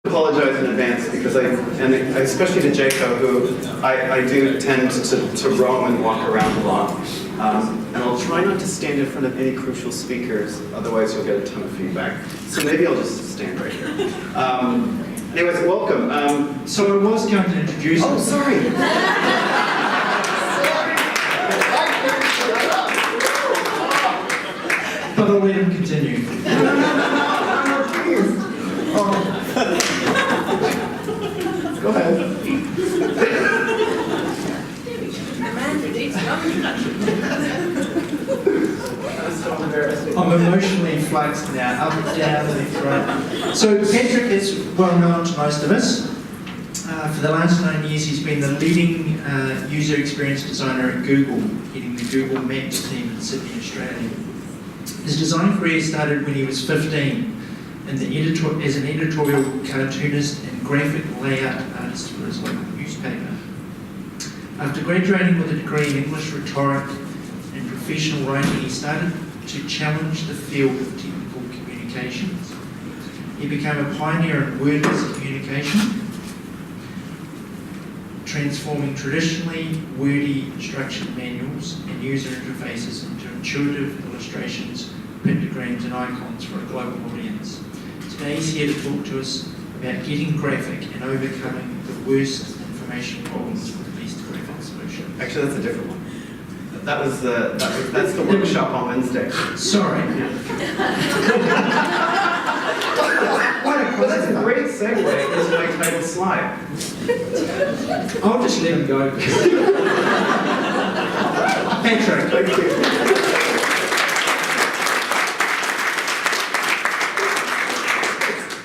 Apologize in advance because and especially to Jacob, who I do tend to roam and walk around a lot. And I'll try not to stand in front of any crucial speakers, otherwise you'll get a ton of feedback. So maybe I'll just stand right here. Anyways, welcome. So I was going to introduce Oh, sorry. But I'll let him continue. Go ahead. I'm emotionally flexed now, up, down, left, right. So Patrick is well known to most of us. For the last 9 years, he's been the leading user experience designer at Google, heading the Google Maps team in Sydney, Australia. His design career started when he was 15 as an editorial cartoonist and graphic layout artist for his local newspaper. After graduating with a degree in English, rhetoric, and professional writing, he started to challenge the field of technical communications. He became a pioneer in wordless communication, transforming traditionally wordy instruction manuals and user interfaces into intuitive illustrations, pictograms and icons for a global audience. Today he's here to talk to us about getting graphic and overcoming the worst information problems with the least graphic solution. Actually, that's a different one. That's the workshop on Wednesday. Sorry. Well, that's a great segue into my title slide. I'll just let him go. Patrick. Thank you.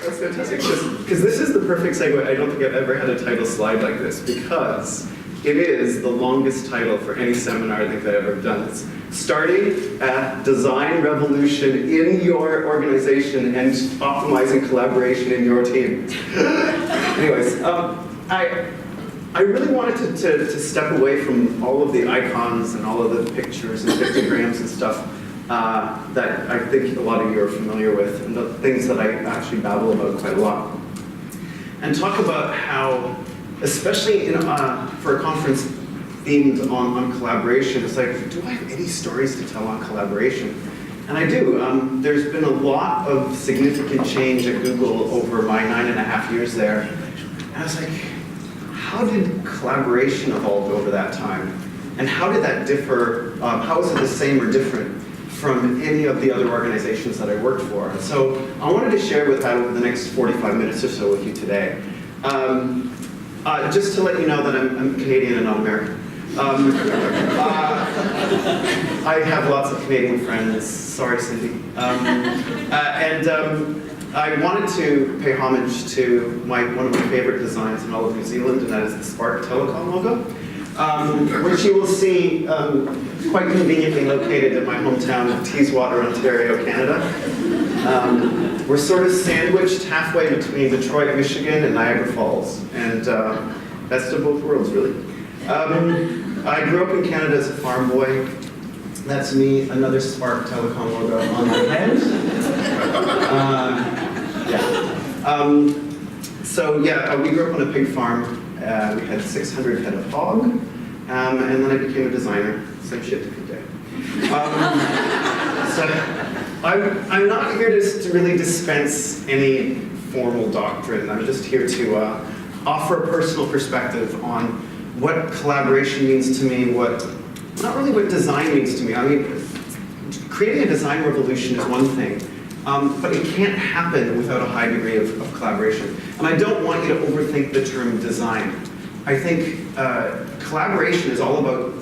That's fantastic. Because this is the perfect segue. I don't think I've ever had a title slide like this, because it is the longest title for any seminar I think that I've ever done. It's starting a design revolution in your organization and optimizing collaboration in your team. Anyways, I really wanted to step away from all of the icons and all of the pictures and pictograms and stuff that I think a lot of you are familiar with, and the things that I actually babble about quite a lot. And talk about how, especially for a conference themed on collaboration, it's like, do I have any stories to tell on collaboration? And I do. There's been a lot of significant change at Google over my 9.5 years there. And I was like, how did collaboration evolve over that time? And how did that differ? How is it the same or different from any of the other organizations that I worked for? And so I wanted to share with that over the next 45 minutes or so with you today. Just to let you know that I'm Canadian and not American. I have lots of Canadian friends. Sorry, Cindy. I wanted to pay homage to one of my favorite designs in all of New Zealand, and that is the Spark Telecom logo, which you will see quite conveniently located in my hometown of Teeswater, Ontario, Canada. We're sort of sandwiched halfway between Detroit, Michigan, and Niagara Falls, and best of both worlds, really. I grew up in Canada as a farm boy. That's me, another Spark Telecom logo on my head. We grew up on a pig farm. We had 600 head of hog, and then I became a designer. Same shit every day. I'm not here to really dispense any formal doctrine. I'm just here to offer a personal perspective on what collaboration means to me, not really what design means to me. I mean, creating a design revolution is one thing, but it can't happen without a high degree of collaboration. And I don't want you to overthink the term design. I think collaboration is all about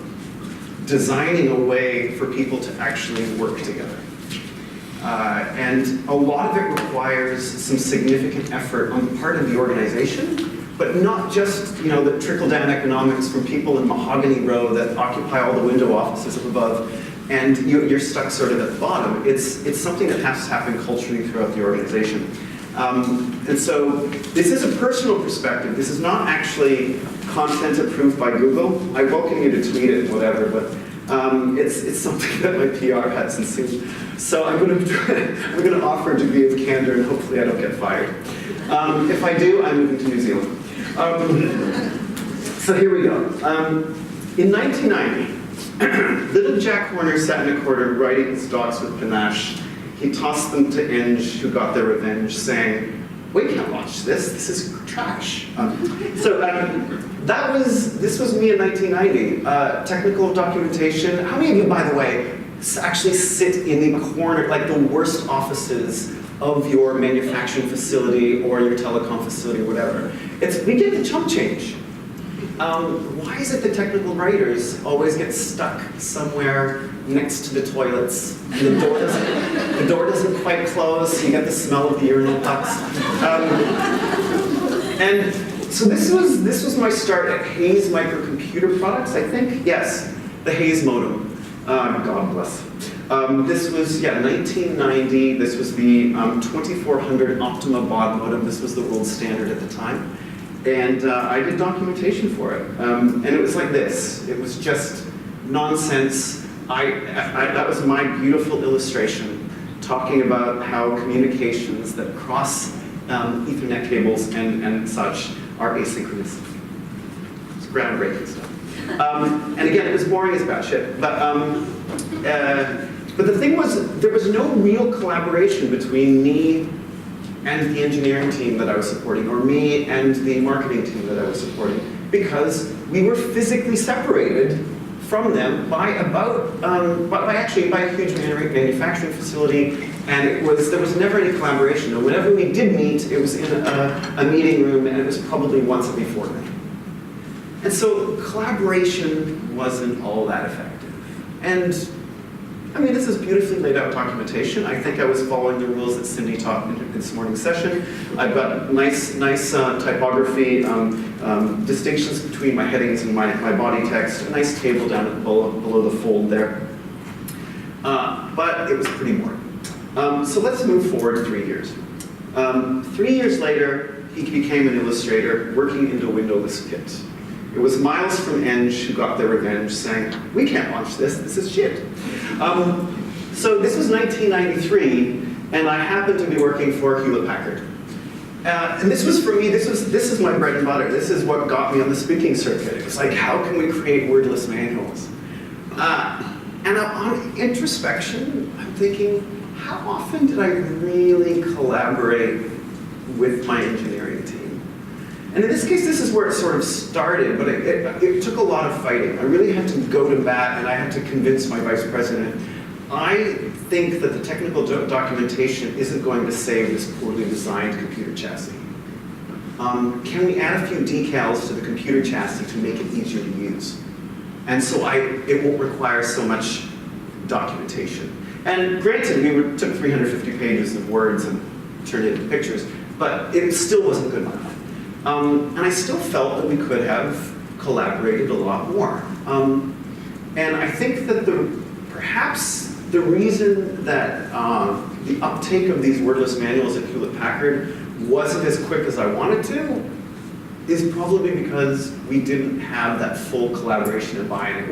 designing a way for people to actually work together. And a lot of it requires some significant effort on the part of the organization, but not just the trickle-down economics from people in Mahogany Row that occupy all the window offices up above, and you're stuck sort of at the bottom. It's something that has to happen culturally throughout the organization. And so this is a personal perspective. This is not actually content approved by Google. I welcome you to tweet it, whatever, but it's something that my PR has ensued. So I'm going to offer a degree of candor, and hopefully I don't get fired. If I do, I'm moving to New Zealand. So here we go. In 1990, little Jack Horner sat in a corner writing his docs with panache. He tossed them to Eng, who got their revenge, saying, "We can't launch this. This is trash." This was me in 1990. Technical documentation. How many of you, by the way, actually sit in the corner, like the worst offices of your manufacturing facility or your telecom facility, whatever? We get the chump change. Why is it that technical writers always get stuck somewhere next to the toilets? And the door doesn't quite close, so you get the smell of the urinal pucks. And so this was my start at Hayes Microcomputer Products, I think. Yes, the Hayes modem. God bless. This was 1990. This was the 2400 Optima baud modem. This was the world standard at the time. And I did documentation for it. And it was like this. It was just nonsense. That was my beautiful illustration, talking about how communications that cross Ethernet cables and such are asynchronous. It's groundbreaking stuff. And again, it was boring as batshit. But the thing was, there was no real collaboration between me and the engineering team that I was supporting, or me and the marketing team that I was supporting, because we were physically separated from them by a huge manufacturing facility, and there was never any collaboration. And whenever we did meet, it was in a meeting room, and it was probably once every fortnight. And so collaboration wasn't all that effective. And I mean, this is beautifully laid out documentation. I think I was following the rules that Cindy taught in this morning's session. I've got nice typography, distinctions between my headings and my body text, a nice table down below the fold there. But it was pretty boring. So let's move forward 3 years. 3 years later, he became an illustrator working into Windowless Kit. It was Miles from Eng who got their revenge, saying, "We can't launch this. This is shit." So this was 1993, and I happened to be working for Hewlett-Packard. And this was for me. This is my bread and butter. This is what got me on the speaking circuit. It was like, how can we create wordless manuals? And on introspection, I'm thinking, how often did I really collaborate with my engineering team? And in this case, this is where it sort of started, but it took a lot of fighting. I really had to go to bat, and I had to convince my vice president. I think that the technical documentation isn't going to save this poorly designed computer chassis. Can we add a few decals to the computer chassis to make it easier to use? And so it won't require so much documentation. And granted, we took 350 pages of words and turned it into pictures, but it still wasn't good enough. And I still felt that we could have collaborated a lot more. And I think that perhaps the reason that the uptake of these wordless manuals at Hewlett-Packard wasn't as quick as I wanted to is probably because we didn't have that full collaboration and buy-in.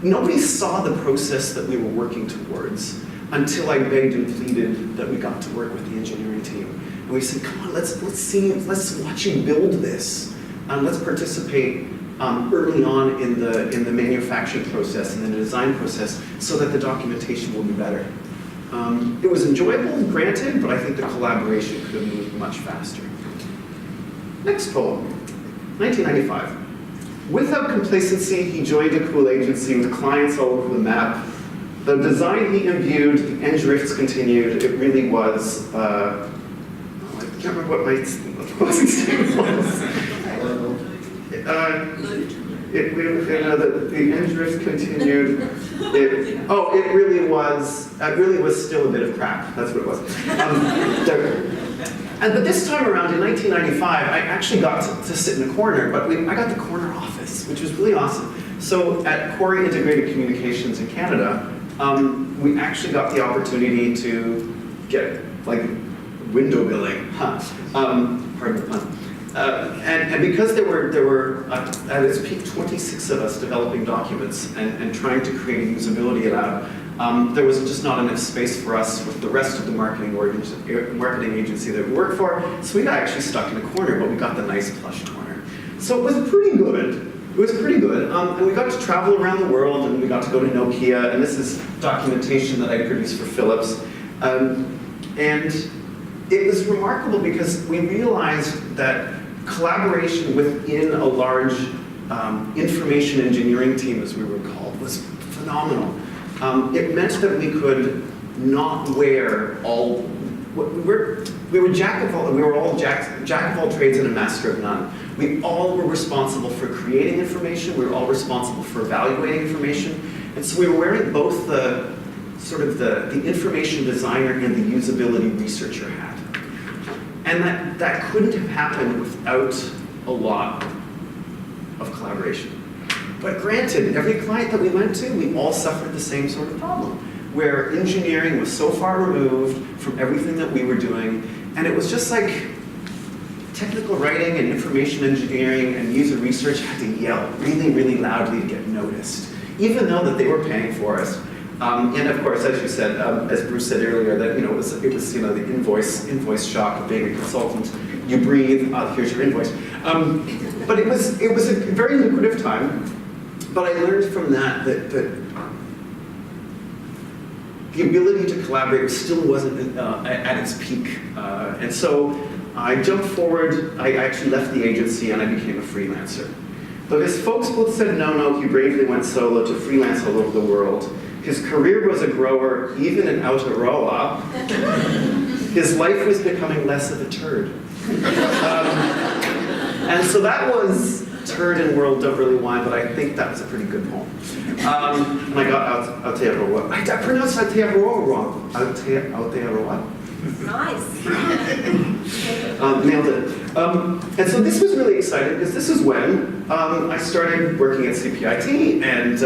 Nobody saw the process that we were working towards until I begged and pleaded that we got to work with the engineering team. And we said, come on, let's watch you build this. Let's participate early on in the manufacturing process and the design process so that the documentation will be better. It was enjoyable, granted, but I think the collaboration could have moved much faster. Next poem, 1995. Without complacency, he joined a cool agency with clients all over the map. The design he imbued, the end drifts continued. It really was, I can't remember what my closing statement was. The end drift continued. It really was still a bit of crap. That's what it was. But this time around in 1995, I actually got to sit in a corner, but I got the corner office, which was really awesome. So at Quarry Integrated Communications in Canada, we actually got the opportunity to get like window billing. Pardon the pun. And because there were at its peak 26 of us developing documents and trying to create a usability lab, There was just not enough space for us with the rest of the marketing agency that we worked for, so we got actually stuck in a corner, but we got the nice plush corner. So it was pretty good. It was pretty good, and we got to travel around the world, and we got to go to Nokia, and this is documentation that I produced for Philips. And it was remarkable because we realized that collaboration within a large information engineering team, as we were called, was phenomenal. It meant that we could not wear all. We were jack of all. We were all jack of all trades and a master of none. We all were responsible for creating information. We were all responsible for evaluating information, and so we were wearing both the sort of the information designer and the usability researcher hat. And that couldn't have happened without a lot of collaboration. But granted, every client that we went to, we all suffered the same sort of problem, where engineering was so far removed from everything that we were doing, and it was just like technical writing and information engineering and user research had to yell really, really loudly to get noticed, even though that they were paying for us. And of course, as you said, as Bruce said earlier, that it was the invoice shock of being a consultant. You breathe, here's your invoice. But it was a very lucrative time. But I learned from that the ability to collaborate still wasn't at its peak. And so I jumped forward. I actually left the agency and I became a freelancer. But as folks both said no, he bravely went solo to freelance all over the world. His career was a grower, even in Aotearoa. His life was becoming less of a turd. And so that was Turd and World Don't Really Whine, but I think that was a pretty good poem. And I got Aotearoa. I pronounced Aotearoa wrong. Aotearoa? Nice. Nailed it. And so this was really exciting because this is when I started working at CPIT and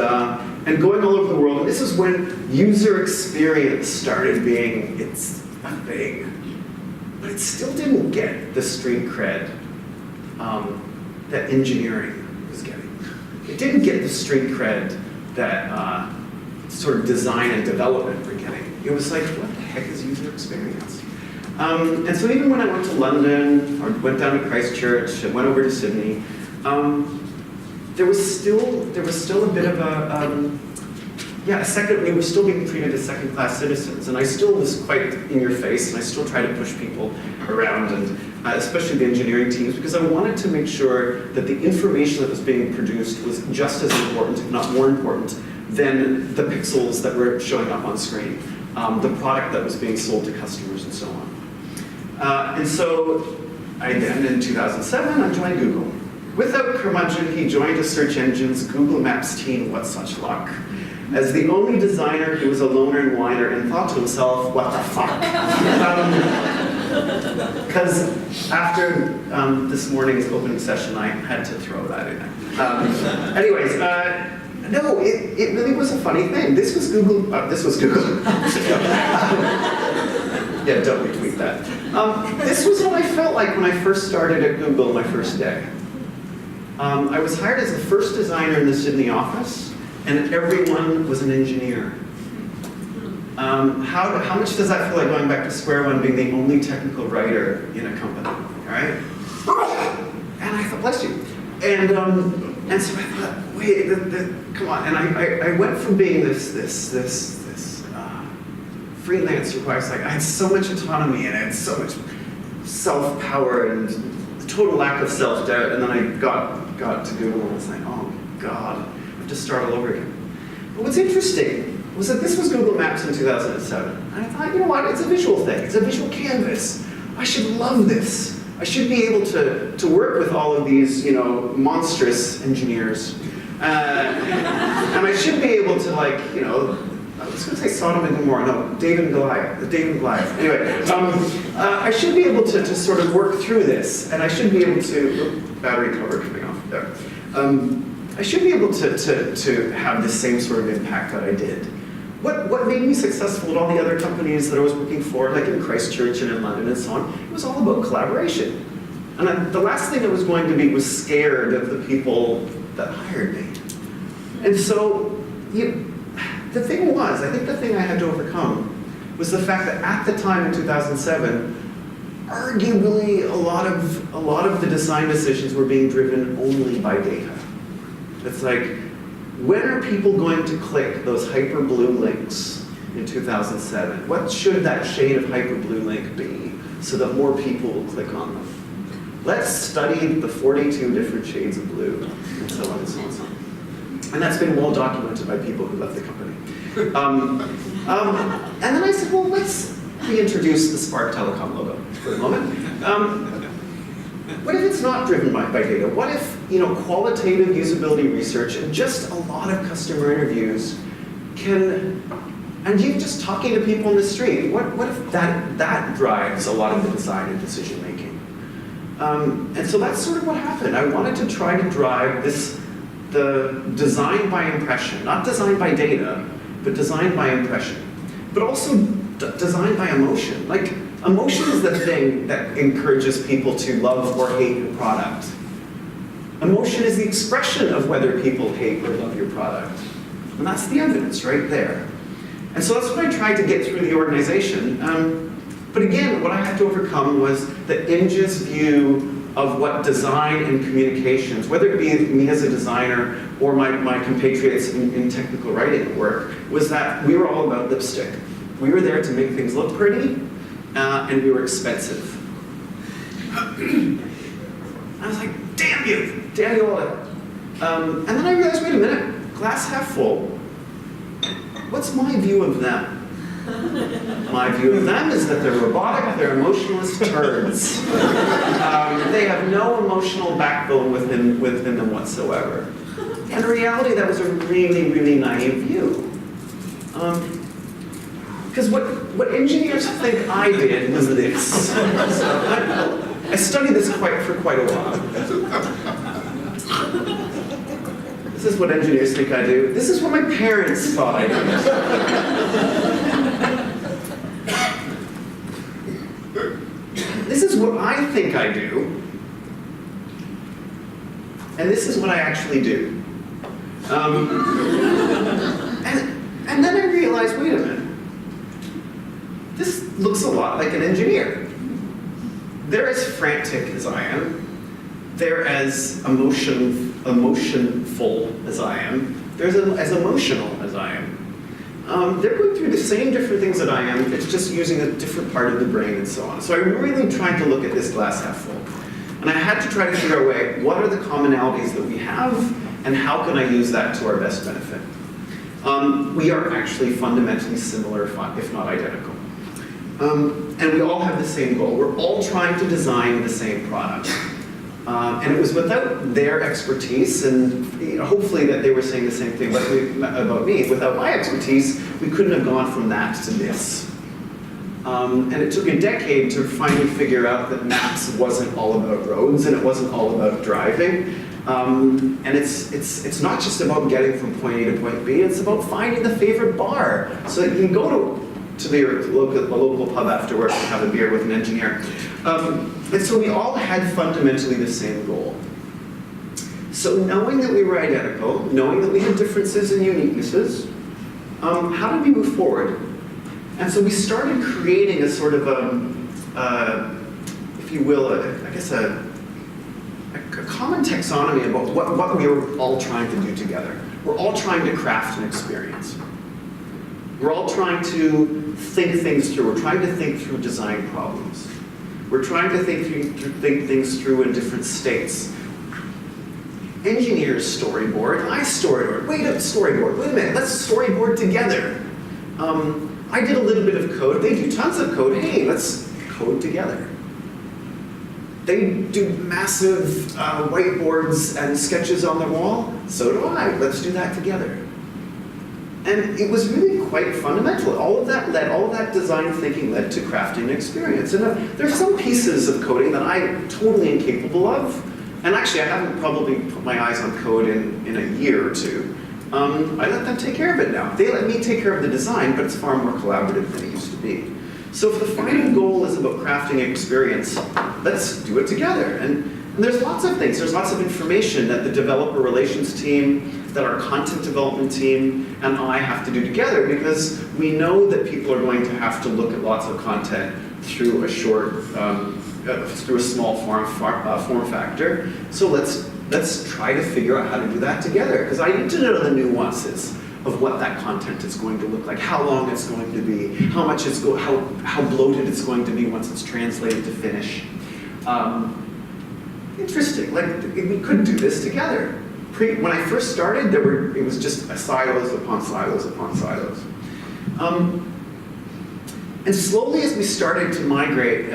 going all over the world. And this is when user experience started being a thing. But it still didn't get the street cred that engineering was getting. It didn't get the street cred that sort of design and development were getting. It was like, what the heck is user experience? And so even when I went to London, or went down to Christchurch, and went over to Sydney, there was still a bit of we were still being treated as second-class citizens, and I still was quite in your face, and I still tried to push people around, and especially the engineering teams, because I wanted to make sure that the information that was being produced was just as important, if not more important, than the pixels that were showing up on screen, the product that was being sold to customers, and so on. And so, then in 2007, I joined Google. Without curmudgeon, he joined a search engine's Google Maps team. What such luck. As the only designer who was a loner and whiner and thought to himself, what the fuck? Because after this morning's opening session, I had to throw that in. Anyways, no, it really was a funny thing. This was Google. Yeah, don't retweet that. This was what I felt like when I first started at Google my first day. I was hired as the first designer in the Sydney office, and everyone was an engineer. How much does that feel like going back to square one, being the only technical writer in a company, all right? And I thought, bless you. And so I thought, wait, come on. And I went from being this freelancer where I had so much autonomy and I had so much self-power and total lack of self-doubt. And then I got to Google and I was like, oh God, I have to start all over again. But what's interesting was that this was Google Maps in 2007. And I thought, you know what, it's a visual thing. It's a visual canvas. I should love this. I should be able to work with all of these, monstrous engineers. And I should be able to, I was going to say Sodom and Gomorrah. No, David and Goliath. Anyway, I should be able to sort of work through this, and I should be able to, battery cover coming off there. I should be able to have the same sort of impact that I did. What made me successful at all the other companies that I was working for, like in Christchurch and in London and so on, it was all about collaboration. And the last thing I was going to be was scared of the people that hired me. And so, the thing was, I think the thing I had to overcome was the fact that at the time in 2007, arguably a lot of the design decisions were being driven only by data. It's like, when are people going to click those hyper blue links in 2007? What should that shade of hyper blue link be so that more people will click on them? Let's study the 42 different shades of blue, and so on and so on and so on. And that's been well documented by people who left the company. And then I said, well, let's reintroduce the Spark Telecom logo for a moment. What if it's not driven by data? What if, qualitative usability research and just a lot of customer interviews and you just talking to people in the street, what if that drives a lot of the design and decision making? And so that's sort of what happened. I wanted to try to drive the design by impression, not design by data, but design by impression, but also design by emotion. Like, emotion is the thing that encourages people to love or hate your product. Emotion is the expression of whether people hate or love your product. And that's the evidence right there. And so that's what I tried to get through the organization. But again, what I had to overcome was the INGE's view of what design and communications, whether it be me as a designer or my compatriots in technical writing work, was that we were all about lipstick. We were there to make things look pretty, and we were expensive. I was like, damn you all. And then I realized, wait a minute, glass half full. What's my view of them? My view of them is that they're robotic, they're emotionless turds. They have no emotional backbone within them whatsoever. And in reality, that was a really, really naive view. Because what engineers think I did was this. So I studied this for quite a while. This is what engineers think I do. This is what my parents thought I did. This is what I think I do. And this is what I actually do. And then I realized, wait a minute. This looks a lot like an engineer. They're as frantic as I am. They're as emotionful as I am. They're as emotional as I am. They're going through the same different things that I am. It's just using a different part of the brain and so on. So I really tried to look at this glass half full. And I had to try to figure out, wait, what are the commonalities that we have, and how can I use that to our best benefit? We are actually fundamentally similar, if not identical. And we all have the same goal. We're all trying to design the same product. And it was without their expertise, and hopefully that they were saying the same thing about me. Without my expertise, we couldn't have gone from that to this. And it took a decade to finally figure out that maps wasn't all about roads, and it wasn't all about driving. And it's not just about getting from point A to point B. It's about finding the favorite bar so that you can go to the local pub after work and have a beer with an engineer. And so we all had fundamentally the same goal. So knowing that we were identical, knowing that we had differences and uniquenesses, how did we move forward? And so we started creating a sort of, if you will, I guess a common taxonomy about what we were all trying to do together. We're all trying to craft an experience. We're all trying to think things through. We're trying to think through design problems. We're trying to think things through in different states. Engineers storyboard, I storyboard. Wait a minute, let's storyboard together. I did a little bit of code, they do tons of code. Hey, let's code together. They do massive whiteboards and sketches on the wall. So do I, let's do that together. And it was really quite fundamental. All of that design thinking led to crafting an experience. And there's some pieces of coding that I'm totally incapable of. And actually, I haven't probably put my eyes on code in a year or two. I let them take care of it now. They let me take care of the design, but it's far more collaborative than it used to be. So if the final goal is about crafting an experience, let's do it together. And there's lots of things. There's lots of information that the developer relations team, that our content development team and I have to do together, because we know that people are going to have to look at lots of content through a through a small form factor. So let's try to figure out how to do that together, because I need to know the nuances of what that content is going to look like, how long it's going to be, how much it's how bloated it's going to be once it's translated to finish. Interesting, like we couldn't do this together. When I first started, it was just silos upon silos upon silos. And slowly as we started to migrate,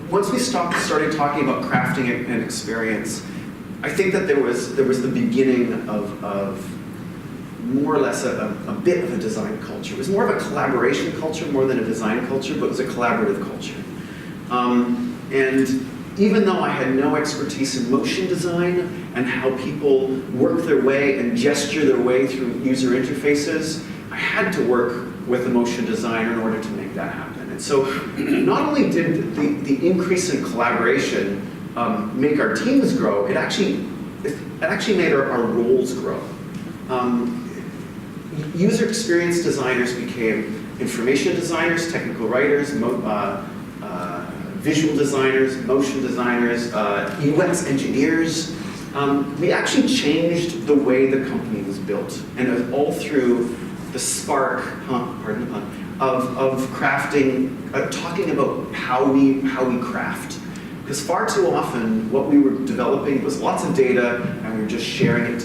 once we started talking about crafting an experience, I think that there was the beginning of more or less a bit of a design culture. It was more of a collaboration culture more than a design culture, but it was a collaborative culture. And even though I had no expertise in motion design and how people work their way and gesture their way through user interfaces, I had to work with a motion designer in order to make that happen. And so not only did the increase in collaboration make our teams grow, it actually made our roles grow. User experience designers became information designers, technical writers, visual designers, motion designers, UX engineers. We actually changed the way the company was built, and it was all through the spark, pardon the pun, of crafting, talking about how we craft. Because far too often, what we were developing was lots of data, and we were just sharing it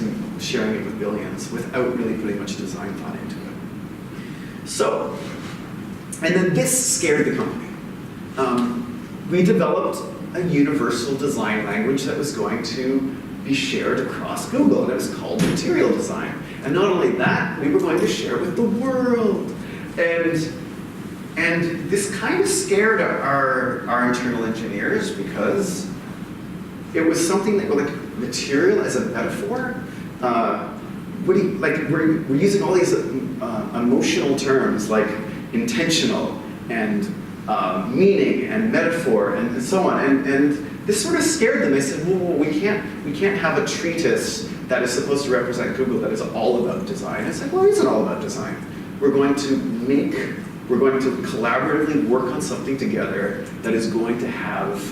with billions without really putting much design thought into it. So, and then this scared the company. We developed a universal design language that was going to be shared across Google, and it was called material design. And not only that, we were going to share with the world. And this kind of scared our internal engineers, because it was something that, like, material as a metaphor. We're using all these emotional terms like intentional and meaning and metaphor and so on, and this sort of scared them. They said, "Well, we can't have a treatise that is supposed to represent Google that is all about design." It's like, well, it isn't all about design. We're going to collaboratively work on something together that is going to have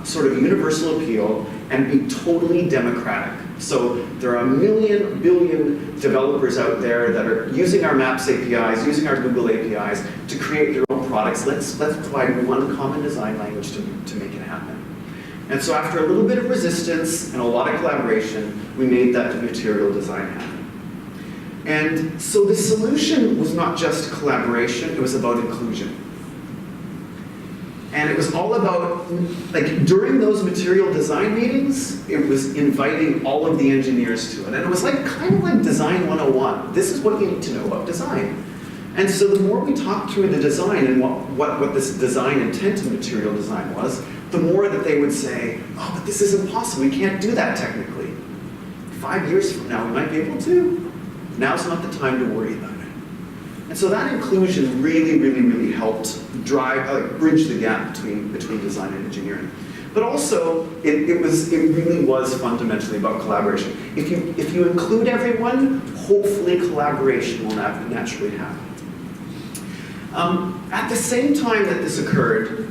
sort of universal appeal and be totally democratic. So there are a billion developers out there that are using our Maps APIs, using our Google APIs to create their own products. Let's provide one common design language to make it happen. And so after a little bit of resistance and a lot of collaboration, we made that material design happen. And so the solution was not just collaboration, it was about inclusion. And it was all about, like, during those material design meetings, it was inviting all of the engineers to it. And it was like kind of like Design 101. This is what you need to know about design. And so the more we talked through the design and what this design intent of material design was, the more that they would say, "Oh, but this isn't possible. We can't do that technically. 5 years from now, we might be able to. Now's not the time to worry about it." And so that inclusion really, really, really helped bridge the gap between design and engineering. But also, it really was fundamentally about collaboration. If you include everyone, hopefully collaboration will naturally happen. At the same time that this occurred,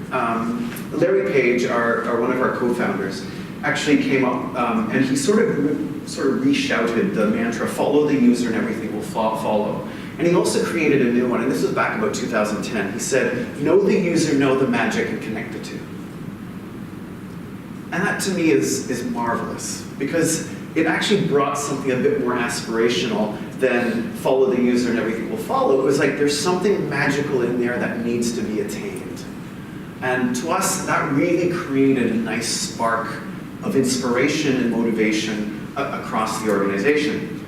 Larry Page, one of our co-founders, actually came up and he sort of re-shouted the mantra, "Follow the user and everything will follow." And he also created a new one, and this was back about 2010. He said, "Know the user, know the magic, and connect the two." And that to me is marvelous, because it actually brought something a bit more aspirational than follow the user and everything will follow. It was like there's something magical in there that needs to be attained. And to us, that really created a nice spark of inspiration and motivation across the organization.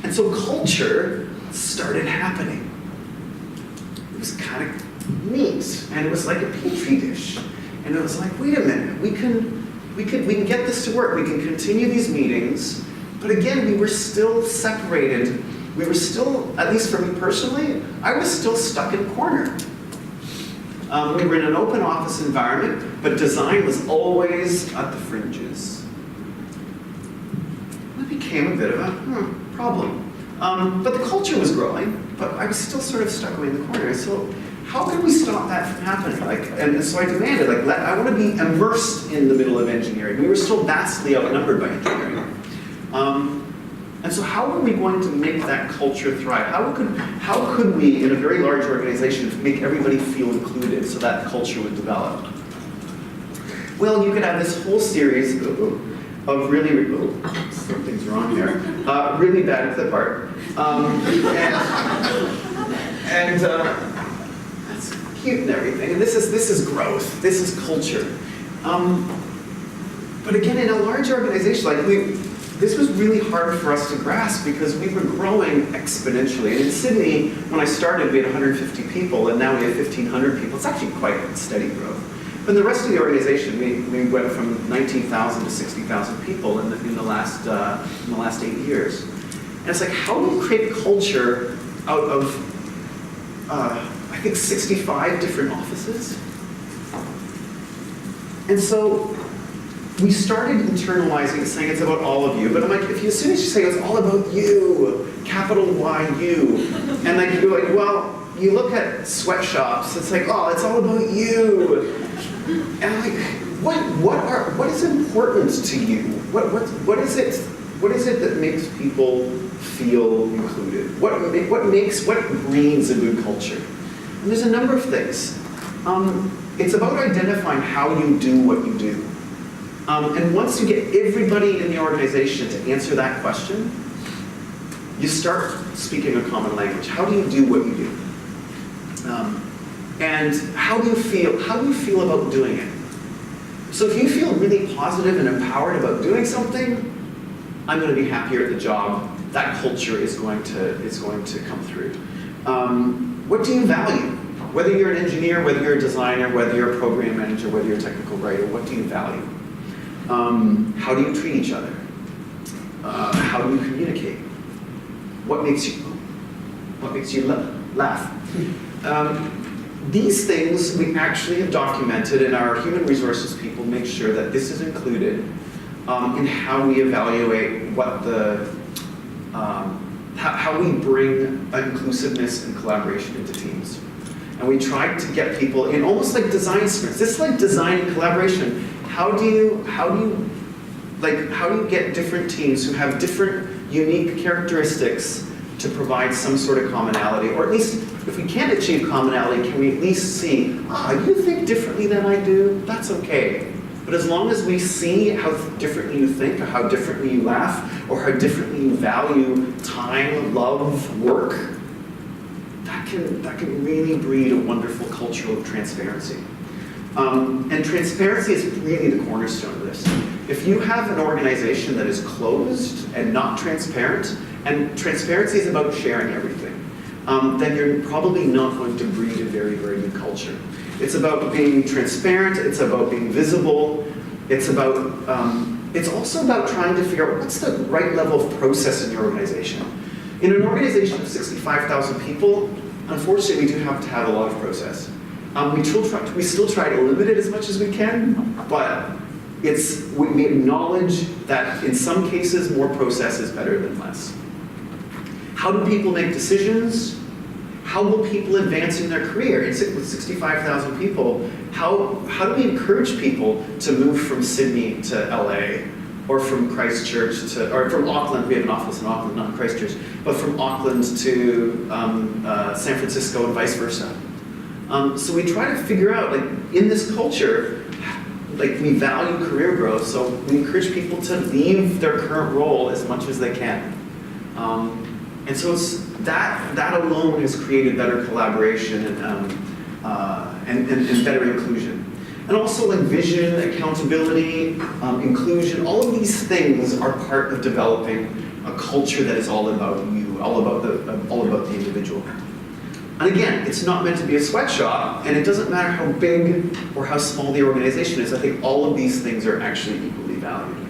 And so culture started happening. It was kind of neat, and it was like a petri dish. And it was like, wait a minute, we can get this to work. We can continue these meetings, but again, we were still separated. We were still, at least for me personally, I was still stuck in a corner. We were in an open office environment, but design was always at the fringes. that became a bit of a problem. But the culture was growing, but I was still sort of stuck away in the corner. So how can we stop that from happening? And so I demanded, I want to be immersed in the middle of engineering. We were still vastly outnumbered by engineering. And so how are we going to make that culture thrive? How could we, in a very large organization, make everybody feel included so that culture would develop? Well, you could have this whole series of really, something's wrong here, really bad clip art. That's cute and everything, and this is growth, this is culture. But again, in a large organization, this was really hard for us to grasp because we were growing exponentially. And in Sydney, when I started, we had 150 people, and now we have 1,500 people. It's actually quite steady growth. But in the rest of the organization, we went from 19,000 to 60,000 people in the last 8 years. And it's like, how do we create culture out of, I think, 65 different offices? And so we started internalizing it, saying it's about all of you. But I'm like, as soon as you say it's all about you, capital Y, you, and you're like, well, you look at sweatshops, it's like, oh, it's all about you. And I'm like, what is important to you? What is it that makes people feel included? What breeds a good culture? And there's a number of things. It's about identifying how you do what you do. And once you get everybody in the organization to answer that question, you start speaking a common language. How do you do what you do? And how do you feel about doing it? So if you feel really positive and empowered about doing something, I'm going to be happier at the job. That culture is going to come through. What do you value? Whether you're an engineer, whether you're a designer, whether you're a program manager, whether you're a technical writer, what do you value? How do you treat each other? How do you communicate? What makes you laugh? These things we actually have documented, and our human resources people make sure that this is included in how we evaluate how we bring inclusiveness and collaboration into teams. And we try to get people in almost like design sprints. This is like design and collaboration. How do you get different teams who have different unique characteristics to provide some sort of commonality? Or at least, if we can't achieve commonality, can we at least see, you think differently than I do? That's okay. But as long as we see how differently you think, or how differently you laugh, or how differently you value time, love, work, that can really breed a wonderful culture of transparency. And transparency is really the cornerstone of this. If you have an organization that is closed and not transparent, and transparency is about sharing everything, then you're probably not going to breed a very, very good culture. It's about being transparent, it's about being visible, it's also about trying to figure out what's the right level of process in your organization. In an organization of 65,000 people, unfortunately we do have to have a lot of process. We still try to limit it as much as we can, but we acknowledge that in some cases more process is better than less. How do people make decisions? How will people advance in their career? With 65,000 people, how do we encourage people to move from Sydney to LA, or from Christchurch or from Auckland? We have an office in Auckland, not Christchurch, but from Auckland to San Francisco and vice versa. So we try to figure out, in this culture, we value career growth, so we encourage people to leave their current role as much as they can. And so that alone has created better collaboration and better inclusion. And also vision, accountability, inclusion, all of these things are part of developing a culture that is all about you, all about the individual. And again, it's not meant to be a sweatshop, and it doesn't matter how big or how small the organization is. I think all of these things are actually equally valued.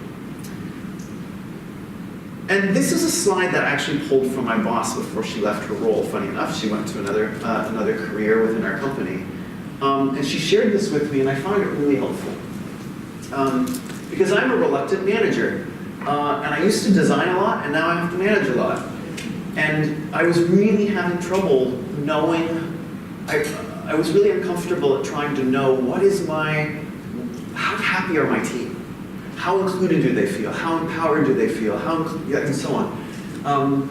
And this is a slide that I actually pulled from my boss before she left her role. Funny enough, she went to another career within our company. And she shared this with me, and I found it really helpful. Because I'm a reluctant manager. And I used to design a lot, and now I have to manage a lot. And I was really having trouble knowing, I was really uncomfortable at trying to know how happy are my team? How included do they feel? How empowered do they feel? And so on.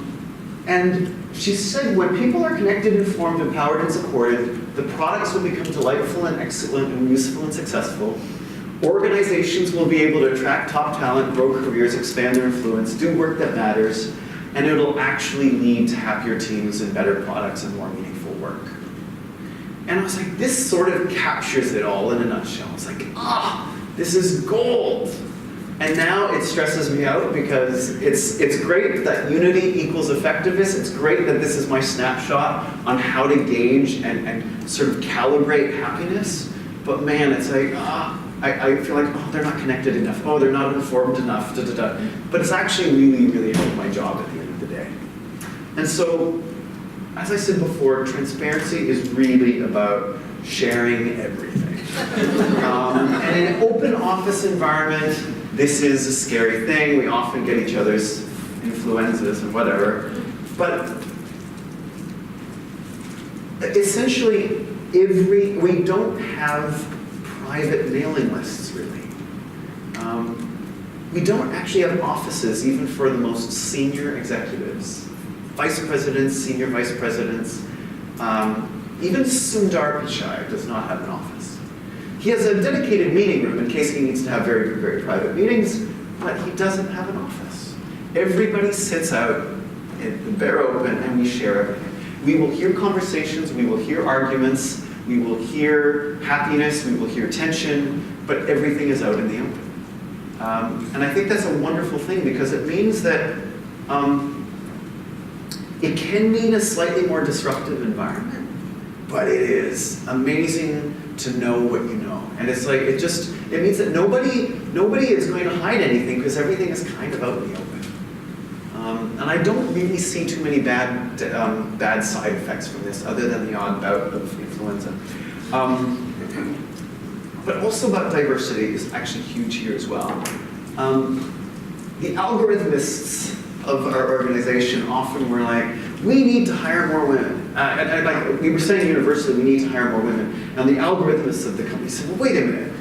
And she said, when people are connected, informed, empowered, and supported, the products will become delightful and excellent and useful and successful. Organizations will be able to attract top talent, grow careers, expand their influence, do work that matters, and it'll actually lead to happier teams and better products and more meaningful work. And I was like, this sort of captures it all in a nutshell. It's like, this is gold. And now it stresses me out because it's great that unity equals effectiveness. It's great that this is my snapshot on how to gauge and sort of calibrate happiness. But man, it's like, I feel like, they're not connected enough. Oh, they're not informed enough. Da, da, da. But it's actually really, really helped my job at the end of the day. And so, as I said before, transparency is really about sharing everything. And in an open office environment, this is a scary thing. We often get each other's influenzas and whatever. But essentially, we don't have private mailing lists, really. We don't actually have offices, even for the most senior executives. Vice presidents, senior vice presidents. Even Sundar Pichai does not have an office. He has a dedicated meeting room in case he needs to have very, very private meetings, but he doesn't have an office. Everybody sits out in the bare open and we share everything. We will hear conversations, we will hear arguments, we will hear happiness, we will hear tension, but everything is out in the open. And I think that's a wonderful thing because it means that it can mean a slightly more disruptive environment, but it is amazing to know what you know. And it's like, it means that nobody is going to hide anything because everything is kind of out in the open. And I don't really see too many bad side effects from this other than the odd bout of influenza. But also about diversity is actually huge here as well. The algorithmists of our organization often were like, we need to hire more women. And like we were saying universally, we need to hire more women. And the algorithmists of the company said, well, wait a minute.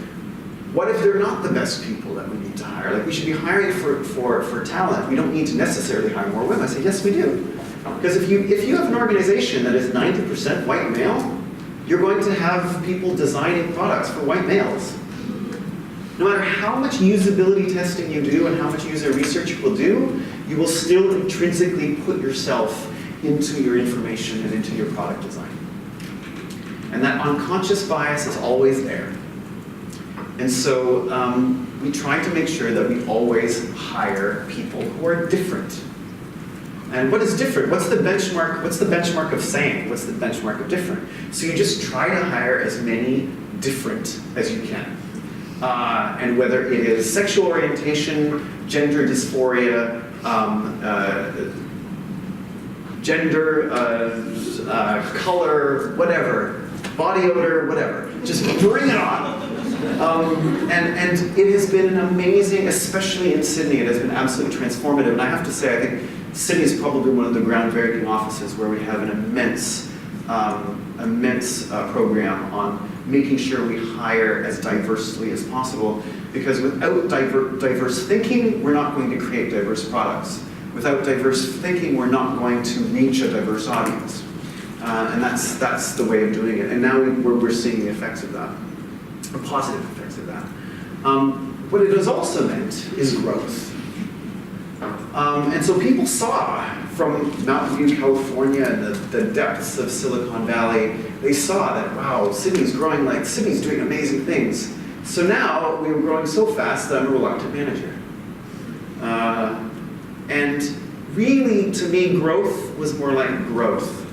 What if they're not the best people that we need to hire? Like we should be hiring for talent. We don't need to necessarily hire more women. I said, yes, we do. Because if you have an organization that is 90% white male, you're going to have people designing products for white males. No matter how much usability testing you do and how much user research you will do, you will still intrinsically put yourself into your information and into your product design. And that unconscious bias is always there. And so we try to make sure that we always hire people who are different. And what is different? What's the benchmark? What's the benchmark of same? What's the benchmark of different? So you just try to hire as many different as you can. And whether it is sexual orientation, gender dysphoria, gender, color, whatever, body odor, whatever. Just bring it on. And it has been an amazing, especially in Sydney, it has been absolutely transformative. And I have to say, I think Sydney is probably one of the groundbreaking offices where we have an immense program on making sure we hire as diversely as possible. Because without diverse thinking, we're not going to create diverse products. Without diverse thinking, we're not going to reach a diverse audience. And that's the way of doing it. And now we're seeing the effects of that, or positive effects of that. What it has also meant is growth. And so people saw from Mountain View, California, and the depths of Silicon Valley, they saw that, wow, Sydney's growing Sydney's doing amazing things. So now we were growing so fast that I'm a reluctant manager. And really, to me, growth was more like growth.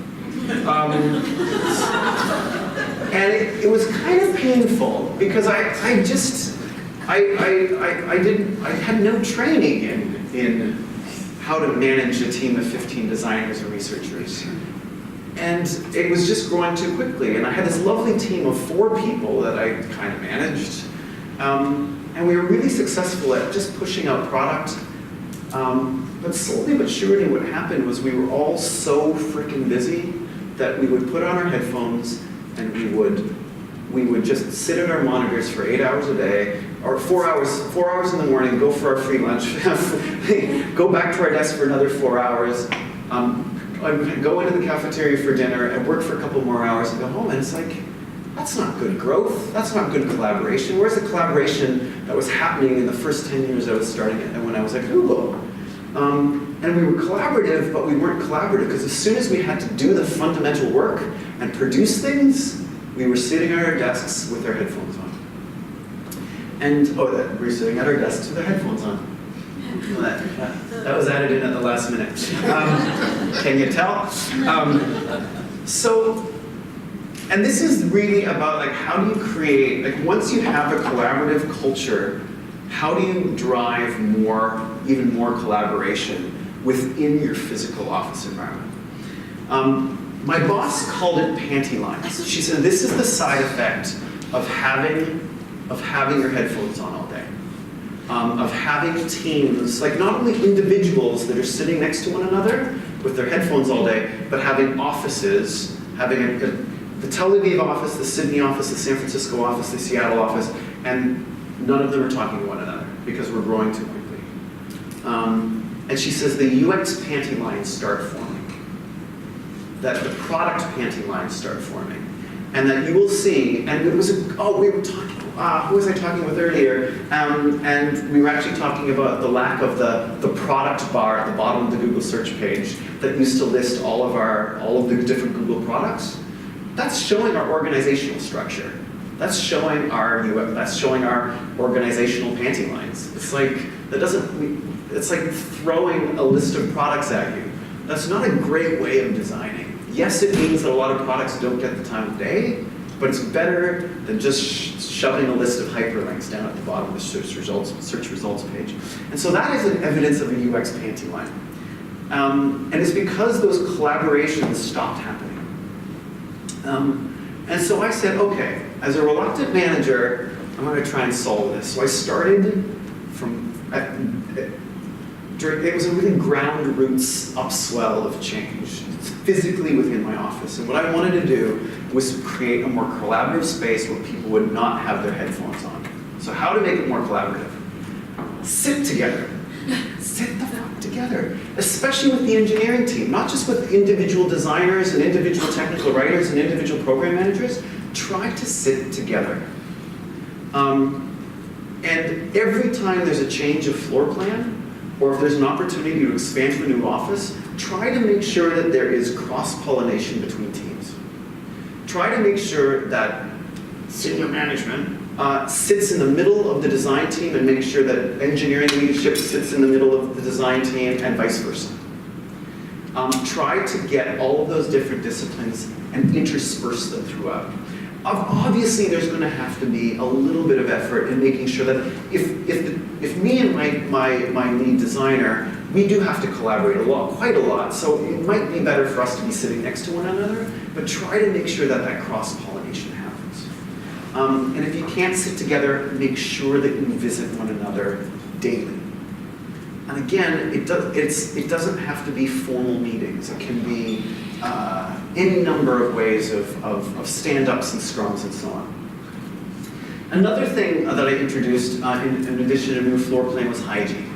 And it was kind of painful because I had no training in how to manage a team of 15 designers and researchers. And it was just growing too quickly. And I had this lovely team of 4 people that I kind of managed. And we were really successful at just pushing out product But slowly but surely what happened was we were all so freaking busy that we would put on our headphones and we would just sit at our monitors for 8 hours a day, or 4 hours in the morning, go for our free lunch, go back to our desk for another 4 hours, go into the cafeteria for dinner and work for a couple more hours and go home. And it's like, that's not good growth. That's not good collaboration. Where's the collaboration that was happening in the first 10 years I was starting it and when I was at Google? And we were collaborative, but we weren't collaborative because as soon as we had to do the fundamental work and produce things, we were sitting at our desks with our headphones on. And, we were sitting at our desks with our headphones on. That was added in at the last minute. Can you tell? And this is really about like how do you create, like once you have a collaborative culture, how do you drive even more collaboration within your physical office environment? My boss called it panty lines. She said this is the side effect of having your headphones on all day. Of having teams, like not only individuals that are sitting next to one another with their headphones all day, but having offices, having the Tel Aviv office, the Sydney office, the San Francisco office, the Seattle office, and none of them are talking to one another because we're growing too quickly. And she says the UX panty lines start forming, that the product panty lines start forming, and that you will see, and it was, we were talking, who was I talking with earlier? And we were actually talking about the lack of the product bar at the bottom of the Google search page that used to list all of the different Google products. That's showing our organizational structure. That's showing our organizational panty lines. It's like it's like throwing a list of products at you. That's not a great way of designing. Yes, it means that a lot of products don't get the time of day, but it's better than just shoving a list of hyperlinks down at the bottom of the search results page. And so that is an evidence of a UX panty line. And it's because those collaborations stopped happening. And so I said, okay, as a reluctant manager, I'm going to try and solve this. So I started it was a really ground roots upswell of change, physically within my office. And what I wanted to do was create a more collaborative space where people would not have their headphones on. So how to make it more collaborative? Sit together. Sit the fuck together. Especially with the engineering team, not just with individual designers and individual technical writers and individual program managers. Try to sit together. And every time there's a change of floor plan, or if there's an opportunity to expand to a new office, try to make sure that there is cross-pollination between teams. Try to make sure that senior management sits in the middle of the design team and make sure that engineering leadership sits in the middle of the design team and vice versa. Try to get all of those different disciplines and intersperse them throughout. Obviously, there's going to have to be a little bit of effort in making sure that if me and my lead designer, we do have to collaborate quite a lot. So it might be better for us to be sitting next to one another, but try to make sure that cross-pollination happens. And if you can't sit together, make sure that you visit one another daily. And again, it doesn't have to be formal meetings. It can be any number of ways of stand-ups and scrums and so on. Another thing that I introduced in addition to new floor plan was hygiene.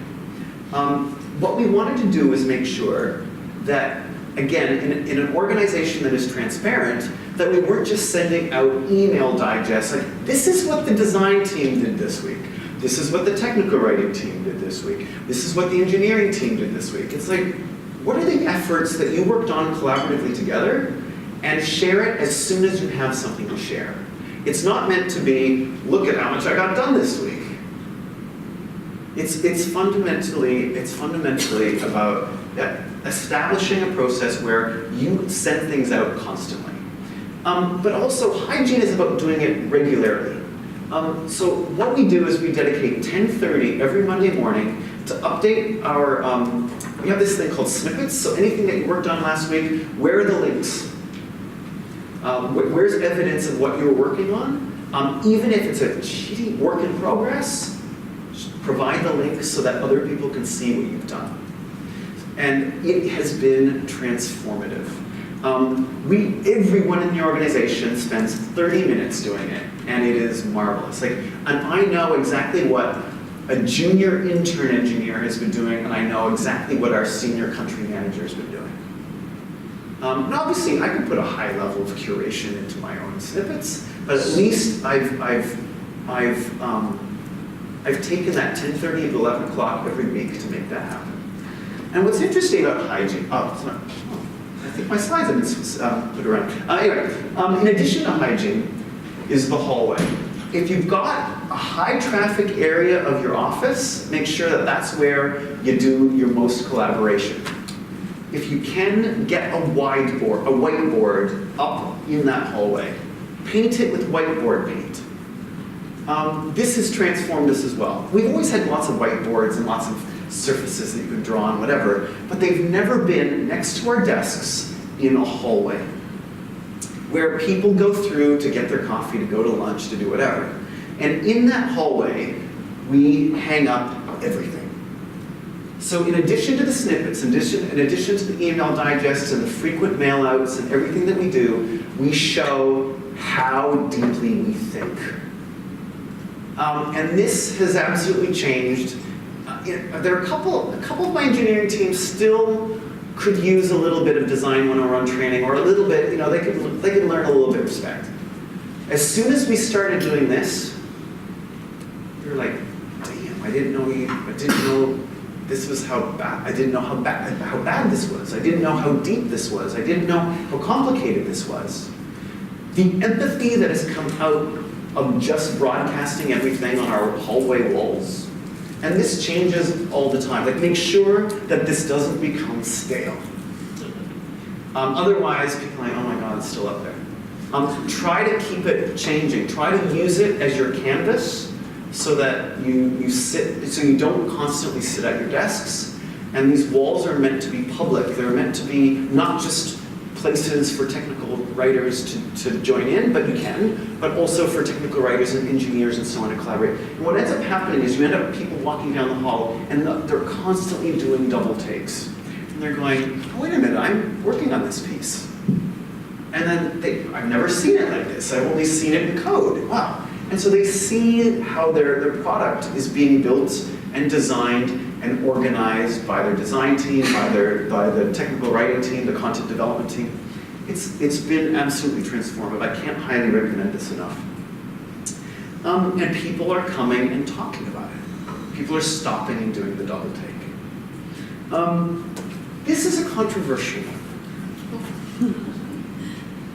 What we wanted to do was make sure that, again, in an organization that is transparent, that we weren't just sending out email digests like, this is what the design team did this week. This is what the technical writing team did this week. This is what the engineering team did this week. It's like, what are the efforts that you worked on collaboratively together, and share it as soon as you have something to share. It's not meant to be, look at how much I got done this week. It's fundamentally about establishing a process where you send things out constantly. But also, hygiene is about doing it regularly. So what we do is we dedicate 10:30 every Monday morning to update our, we have this thing called snippets, so anything that you worked on last week, where are the links? Where's evidence of what you were working on? Even if it's a shitty work in progress, just provide the link so that other people can see what you've done. And it has been transformative. Everyone in the organization spends 30 minutes doing it, and it is marvelous. And I know exactly what a junior intern engineer has been doing, and I know exactly what our senior country manager has been doing. And obviously, I can put a high level of curation into my own snippets, but at least I've taken that 10:30 to 11 o'clock every week to make that happen. And what's interesting about hygiene, I think my slides have been put around. Anyway, in addition to hygiene is the hallway. If you've got a high traffic area of your office, make sure that that's where you do your most collaboration. If you can get a whiteboard up in that hallway, paint it with whiteboard paint. This has transformed us as well. We've always had lots of whiteboards and lots of surfaces that you can draw on, whatever, but they've never been next to our desks in a hallway where people go through to get their coffee, to go to lunch, to do whatever. And in that hallway, we hang up everything. So in addition to the snippets, in addition to the email digests and the frequent mailouts and everything that we do, we show how deeply we think. And this has absolutely changed. There are a couple of my engineering teams still could use a little bit of design 101 training, or a little bit, they could learn a little bit of respect. As soon as we started doing this, we were like, damn, I didn't know this was how bad. I didn't know how bad this was. I didn't know how deep this was. I didn't know how complicated this was. The empathy that has come out of just broadcasting everything on our hallway walls. And this changes all the time. Make sure that this doesn't become stale. Otherwise, people are like, oh my God, it's still up there. Try to keep it changing. Try to use it as your canvas so that so you don't constantly sit at your desks. And these walls are meant to be public. They're meant to be not just places for technical writers to join in, but you can, but also for technical writers and engineers and so on to collaborate. And what ends up happening is you end up with people walking down the hall and they're constantly doing double takes. And they're going, oh, wait a minute, I'm working on this piece. And then I've never seen it like this. I've only seen it in code. Wow. And so they see how their product is being built and designed and organized by their design team, by the technical writing team, the content development team. It's been absolutely transformative. I can't highly recommend this enough. And people are coming and talking about it. People are stopping and doing the double take. This is a controversial one.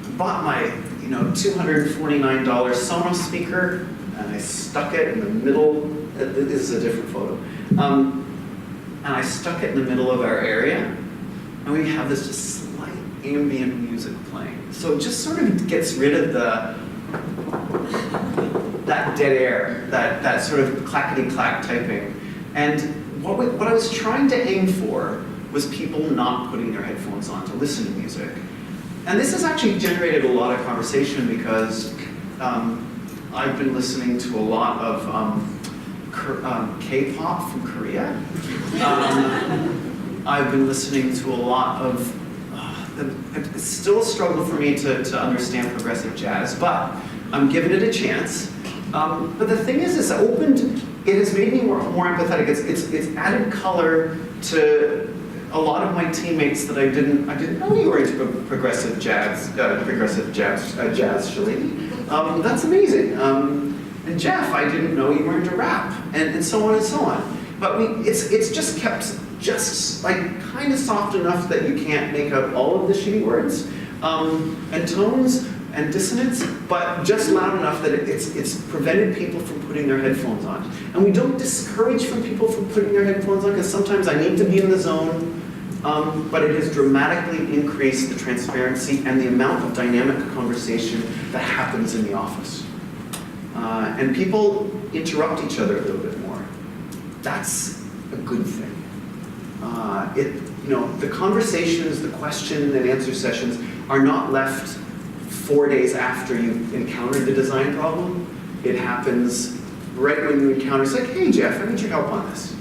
I bought my $249 Sonos speaker, and I stuck it in the middle. This is a different photo. And I stuck it in the middle of our area, and we have this just slight ambient music playing. So it just sort of gets rid of that dead air, that sort of clackety-clack typing. And what I was trying to aim for was people not putting their headphones on to listen to music. And this has actually generated a lot of conversation because I've been listening to a lot of K-pop from Korea. I've been listening to a lot of, it's still a struggle for me to understand progressive jazz, but I'm giving it a chance. But the thing is, it has made me more empathetic. It's added color to a lot of my teammates that I didn't know you were into progressive jazz, Shalini. That's amazing. And Jeff, I didn't know you were into rap, and so on and so on. But it's just kept kind of soft enough that you can't make out all of the shitty words, and tones and dissonance, but just loud enough that it's prevented people from putting their headphones on. And we don't discourage people from putting their headphones on, because sometimes I need to be in the zone, but it has dramatically increased the transparency and the amount of dynamic conversation that happens in the office. And people interrupt each other a little bit more. That's a good thing. The conversations, the question and answer sessions are not left 4 days after you've encountered the design problem. It happens right when you encounter, it's like, hey Jeff, I need your help on this.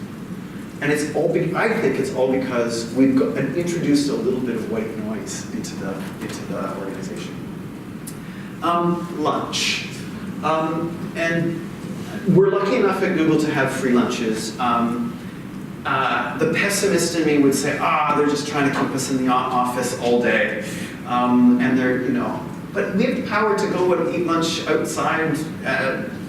And it's all, I think it's all because we've got, introduced a little bit of white noise into the organization. Lunch. And we're lucky enough at Google to have free lunches. The pessimist in me would say, they're just trying to keep us in the office all day. And they're, but we have the power to go and eat lunch outside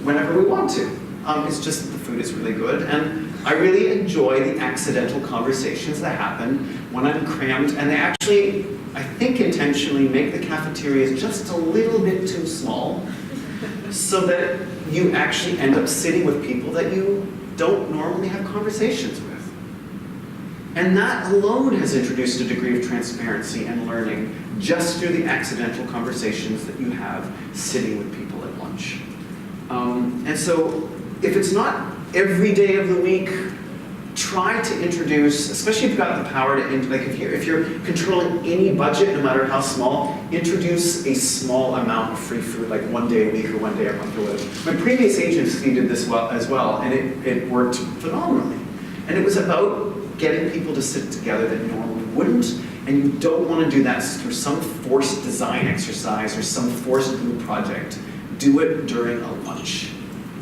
whenever we want to. It's just that the food is really good. And I really enjoy the accidental conversations that happen when I'm crammed. And they actually, I think intentionally, make the cafeterias just a little bit too small so that you actually end up sitting with people that you don't normally have conversations with. And that alone has introduced a degree of transparency and learning just through the accidental conversations that you have sitting with people at lunch. And so if it's not every day of the week, try to introduce, especially if you've got the power to, like if you're controlling any budget, no matter how small, introduce a small amount of free food, like one day a week or one day a month or whatever. My previous agency did this as well, and it worked phenomenally. And it was about getting people to sit together that normally wouldn't, and you don't want to do that through some forced design exercise or some forced group project. Do it during a lunch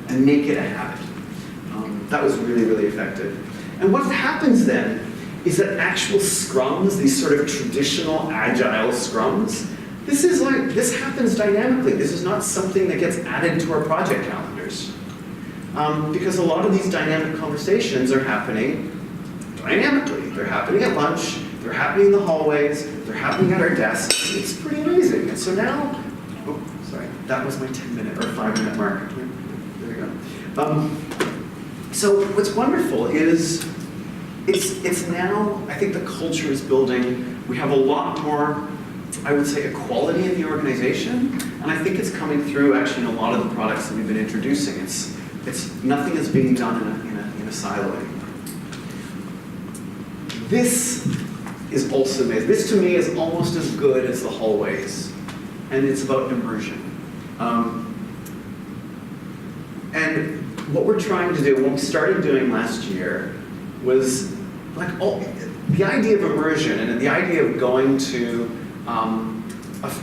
and make it a habit. That was really, really effective. And what happens then is that actual scrums, these sort of traditional agile scrums, this happens dynamically. This is not something that gets added to our project calendars. Because a lot of these dynamic conversations are happening dynamically. They're happening at lunch, they're happening in the hallways, they're happening at our desks. It's pretty amazing. And so now, that was my 10-minute or 5-minute mark. There we go. So what's wonderful is it's now, I think the culture is building. We have a lot more, I would say, equality in the organization, and I think it's coming through actually in a lot of the products that we've been introducing. It's nothing is being done in a silo anymore. This is also amazing. This to me is almost as good as the hallways, and it's about immersion. And what we're trying to do, what we started doing last year, was the idea of immersion and the idea of going to,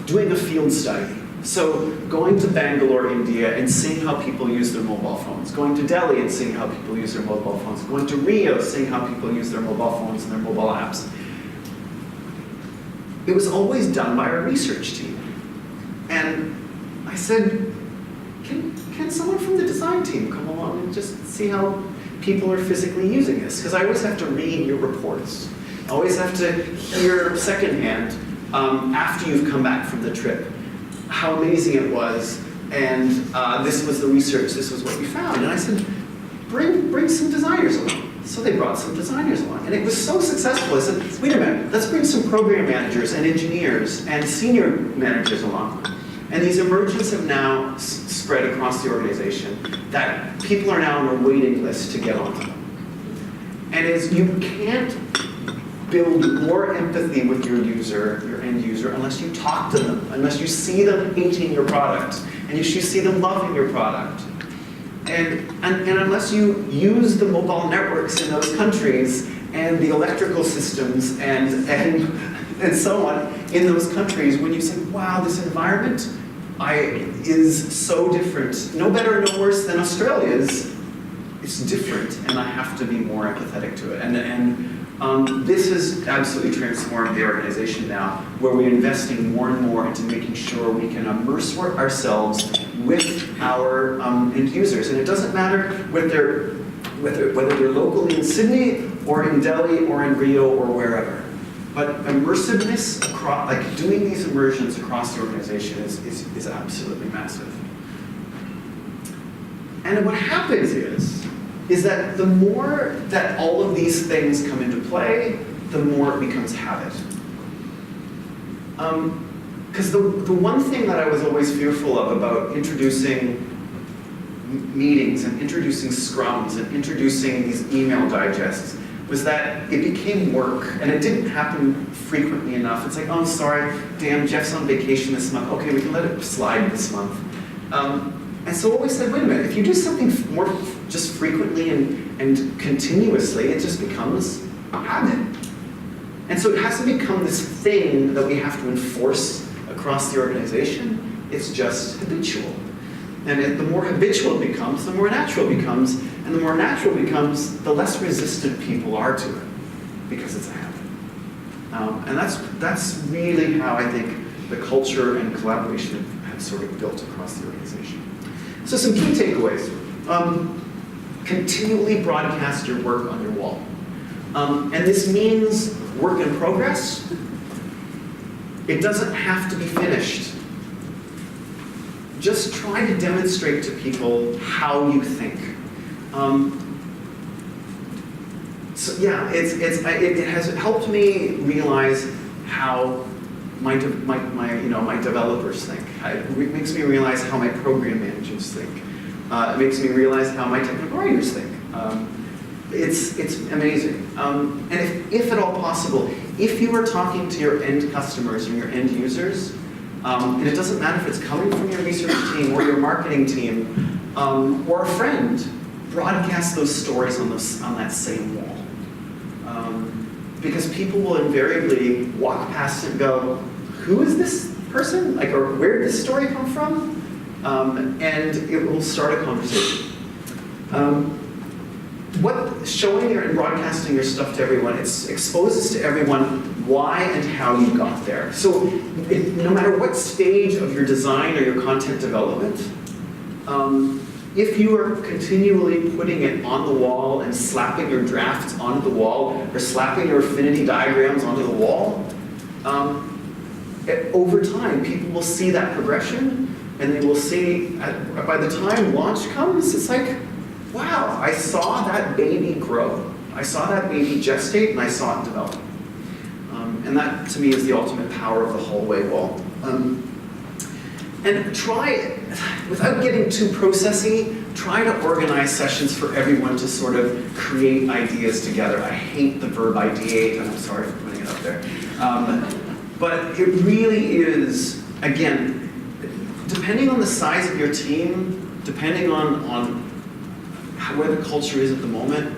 doing a field study. So going to Bangalore, India, and seeing how people use their mobile phones. Going to Delhi and seeing how people use their mobile phones. Going to Rio, seeing how people use their mobile phones and their mobile apps. It was always done by our research team. And I said, can someone from the design team come along and just see how people are physically using this? Because I always have to read your reports. I always have to hear secondhand, after you've come back from the trip, how amazing it was, and this was the research, this was what we found. And I said, bring some designers along. So they brought some designers along, and it was so successful. I said, wait a minute, let's bring some program managers and engineers and senior managers along. And these emergents have now spread across the organization, that people are now on a waiting list to get onto them. And you can't build more empathy with your user, your end user, unless you talk to them, unless you see them hating your product, and you see them loving your product. And unless you use the mobile networks in those countries, and the electrical systems, and so on, in those countries, when you say, wow, this environment is so different, no better, no worse than Australia's, it's different, and I have to be more empathetic to it. And this has absolutely transformed the organization now, where we're investing more and more into making sure we can immerse ourselves with our end users. And it doesn't matter whether they're locally in Sydney, or in Delhi, or in Rio, or wherever. But immersiveness, like doing these immersions across the organization is absolutely massive. And what happens is that the more that all of these things come into play, the more it becomes habit. Because the one thing that I was always fearful of about introducing meetings and introducing scrums and introducing these email digests was that it became work, and it didn't happen frequently enough. It's like, oh, sorry, damn, Jeff's on vacation this month. Okay, we can let it slide this month. And so what we said, wait a minute, if you do something more just frequently and continuously, it just becomes a habit. And so it hasn't become this thing that we have to enforce across the organization. It's just habitual. And the more habitual it becomes, the more natural it becomes. And the more natural it becomes, the less resistant people are to it, because it's a habit. And that's really how I think the culture and collaboration have sort of built across the organization. So some key takeaways. Continually broadcast your work on your wall. And this means work in progress. It doesn't have to be finished. Just try to demonstrate to people how you think. So yeah, it has helped me realize how my developers think. It makes me realize how my program managers think. It makes me realize how my technical writers think. It's amazing. And if at all possible, if you are talking to your end customers and your end users, and it doesn't matter if it's coming from your research team or your marketing team or a friend, broadcast those stories on that same wall. Because people will invariably walk past it and go, who is this person? Like, or where did this story come from? And it will start a conversation. What showing and broadcasting your stuff to everyone, it exposes to everyone why and how you got there. So no matter what stage of your design or your content development, if you are continually putting it on the wall and slapping your drafts onto the wall or slapping your affinity diagrams onto the wall, over time people will see that progression, and they will see, by the time launch comes, it's like, wow, I saw that baby grow. I saw that baby gestate, and I saw it develop. And that, to me, is the ultimate power of the hallway wall. And try, without getting too processy, try to organize sessions for everyone to sort of create ideas together. I hate the verb ideate, and I'm sorry for putting it up there. But it really is, again, depending on the size of your team, depending on where the culture is at the moment,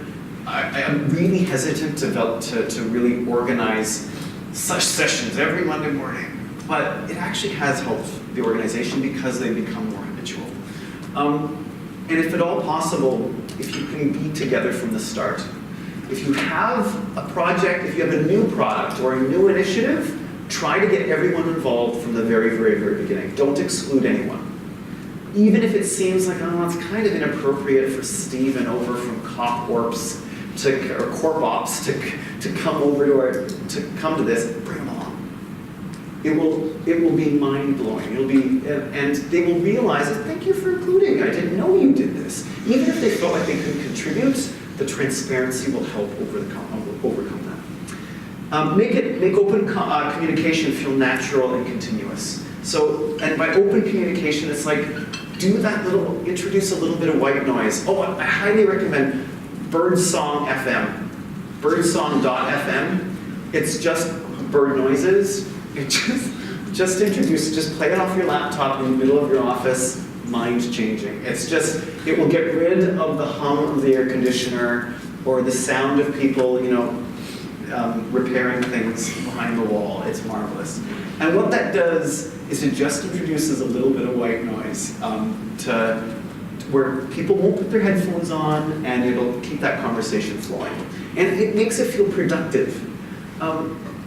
I'm really hesitant to really organize such sessions every Monday morning. But it actually has helped the organization because they become more habitual. And if at all possible, if you can be together from the start. If you have a project, if you have a new product or a new initiative, try to get everyone involved from the very, very, very beginning. Don't exclude anyone. Even if it seems like, oh, it's kind of inappropriate for Steven over from Corp-Ops or Corp-Ops to come over to come to this, bring them along. It will be mind-blowing. And they will realize that, thank you for including. I didn't know you did this. Even if they felt like they could contribute, the transparency will help overcome that. Make open communication feel natural and continuous. So, and by open communication, it's like, introduce a little bit of white noise. Oh, I highly recommend Birdsong FM. Birdsong.fm. It's just bird noises. It just play it off your laptop in the middle of your office, mind changing. It will get rid of the hum of the air conditioner or the sound of people, repairing things behind the wall. It's marvelous. And what that does is it just introduces a little bit of white noise to where people won't put their headphones on, and it'll keep that conversation flowing. And it makes it feel productive.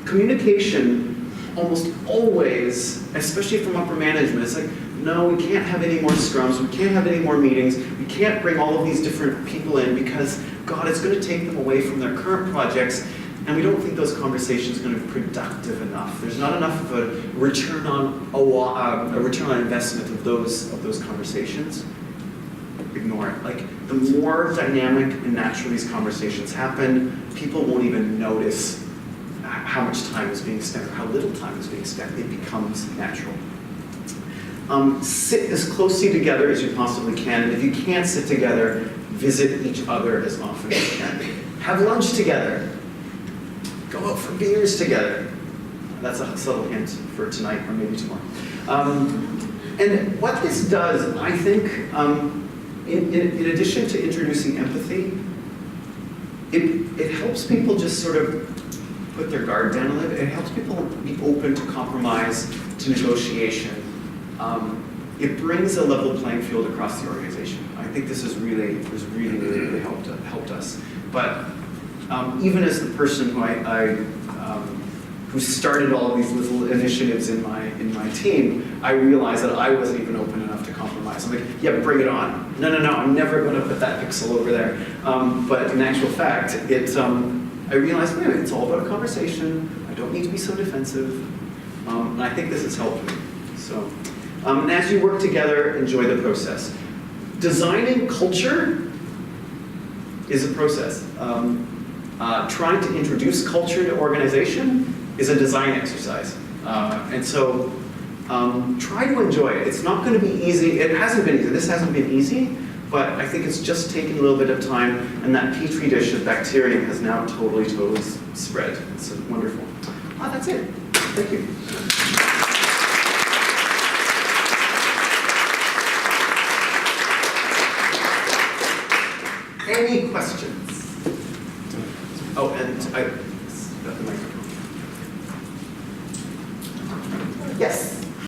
Communication almost always, especially from upper management, it's like, no, we can't have any more scrums, we can't have any more meetings, we can't bring all of these different people in because, God, it's going to take them away from their current projects, and we don't think those conversations are going to be productive enough. There's not enough of a return on investment of those conversations. Ignore it. Like, the more dynamic and natural these conversations happen, people won't even notice how much time is being spent or how little time is being spent. It becomes natural. Sit as closely together as you possibly can, and if you can't sit together, visit each other as often as you can. Have lunch together. Go out for beers together. That's a subtle hint for tonight or maybe tomorrow. And what this does, I think, in addition to introducing empathy, it helps people just sort of put their guard down a little bit. It helps people be open to compromise, to negotiation. It brings a level playing field across the organization. I think this has really helped us. But even as the person who started all of these little initiatives in my team, I realized that I wasn't even open enough to compromise. I'm like, yeah, bring it on. No, I'm never going to put that pixel over there. But in actual fact, I realized, wait a minute, it's all about a conversation. I don't need to be so defensive. And I think this has helped me. So, and as you work together, enjoy the process. Designing culture is a process. Trying to introduce culture to organization is a design exercise. And so try to enjoy it. It's not going to be easy. It hasn't been easy. This hasn't been easy, but I think it's just taken a little bit of time, and that petri dish of bacteria has now totally spread. It's wonderful. That's it. Thank you. Any questions? Oh, and I got the microphone. Yes.